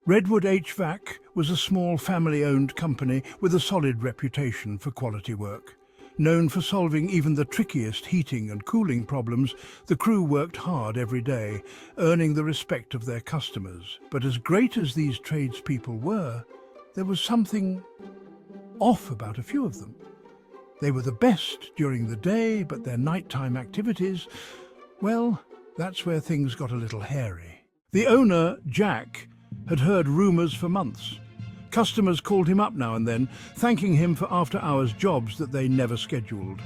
Redwood HVAC was a small family-owned company with a solid reputation for quality work. Known for solving even the trickiest heating and cooling problems, the crew worked hard every day, earning the respect of their customers. But as great as these tradespeople were, there was something off about a few of them. They were the best during the day, but their nighttime activities, well, that's where things got a little hairy. The owner, Jack, had heard rumours for months. Customers called him up now and then, thanking him for after-hours jobs that they never scheduled.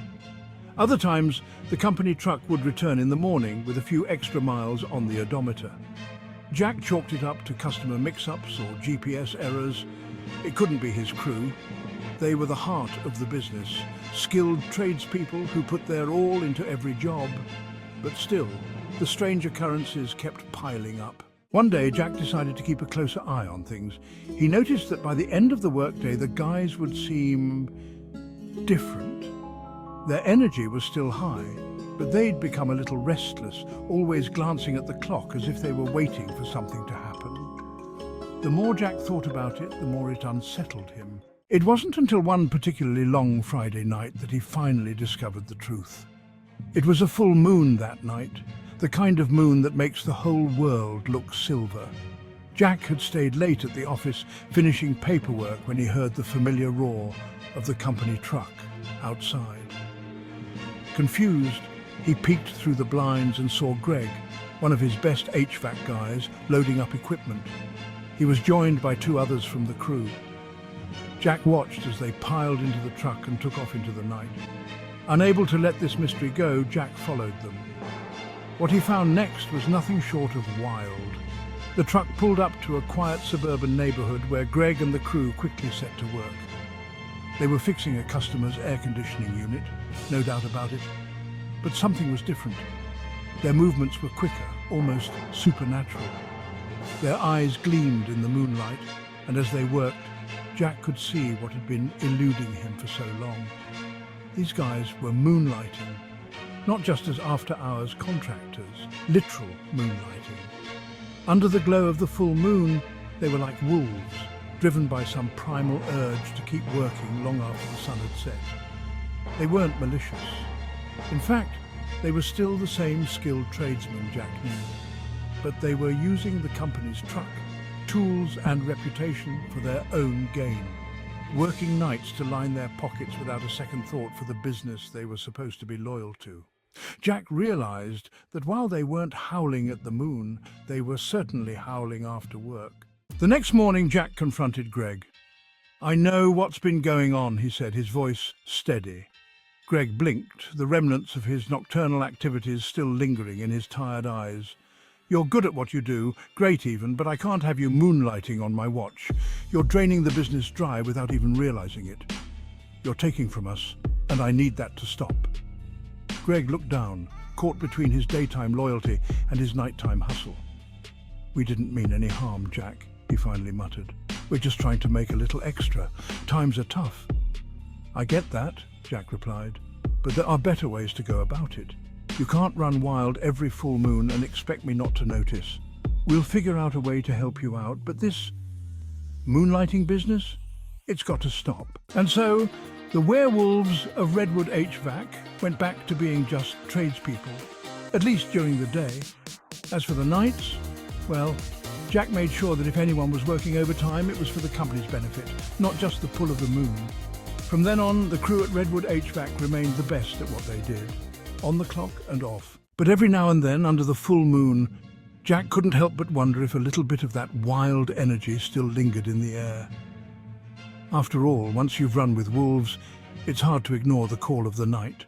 Other times, the company truck would return in the morning with a few extra miles on the odometer. Jack chalked it up to customer mix-ups or GPS errors. It couldn't be his crew. They were the heart of the business, skilled tradespeople who put their all into every job. But still, the strange occurrences kept piling up. One day, Jack decided to keep a closer eye on things. He noticed that by the end of the workday, the guys would seem different. Their energy was still high, but they'd become a little restless, always glancing at the clock as if they were waiting for something to happen. The more Jack thought about it, the more it unsettled him. It wasn't until one particularly long Friday night that he finally discovered the truth. It was a full moon that night, the kind of moon that makes the whole world look silver. Jack had stayed late at the office, finishing paperwork when he heard the familiar roar of the company truck outside. Confused, he peeked through the blinds and saw Greg, one of his best HVAC guys, loading up equipment. He was joined by two others from the crew. Jack watched as they piled into the truck and took off into the night. Unable to let this mystery go, Jack followed them. What he found next was nothing short of wild. The truck pulled up to a quiet suburban neighborhood where Greg and the crew quickly set to work. They were fixing a customer's air conditioning unit, no doubt about it. But something was different. Their movements were quicker, almost supernatural. Their eyes gleamed in the moonlight, and as they worked, Jack could see what had been eluding him for so long. These guys were moonlighting, not just as after-hours contractors, literal moonlighting. Under the glow of the full moon, they were like wolves, driven by some primal urge to keep working long after the sun had set. They weren't malicious. In fact, they were still the same skilled tradesmen Jack knew, but they were using the company's truck, tools and reputation for their own gain, working nights to line their pockets without a second thought for the business they were supposed to be loyal to. Jack realized that while they weren't howling at the moon, they were certainly howling after work. The next morning, Jack confronted Greg. "I know what's been going on," he said, his voice steady. Greg blinked, the remnants of his nocturnal activities still lingering in his tired eyes. "You're good at what you do, great even, but I can't have you moonlighting on my watch. You're draining the business dry without even realizing it. You're taking from us, and I need that to stop." Greg looked down, caught between his daytime loyalty and his nighttime hustle. "We didn't mean any harm, Jack," he finally muttered. "We're just trying to make a little extra. Times are tough." "I get that," Jack replied, "but there are better ways to go about it. You can't run wild every full moon and expect me not to notice. We'll figure out a way to help you out, but this moonlighting business, it's got to stop." And so, the Werewolves of Redwood HVAC went back to being just tradespeople, at least during the day. As for the nights, well, Jack made sure that if anyone was working overtime, it was for the company's benefit, not just the pull of the moon. From then on, the crew at Redwood HVAC remained the best at what they did, on the clock and off. But every now and then, under the full moon, Jack couldn't help but wonder if a little bit of that wild energy still lingered in the air. After all, once you've run with wolves, it's hard to ignore the call of the night.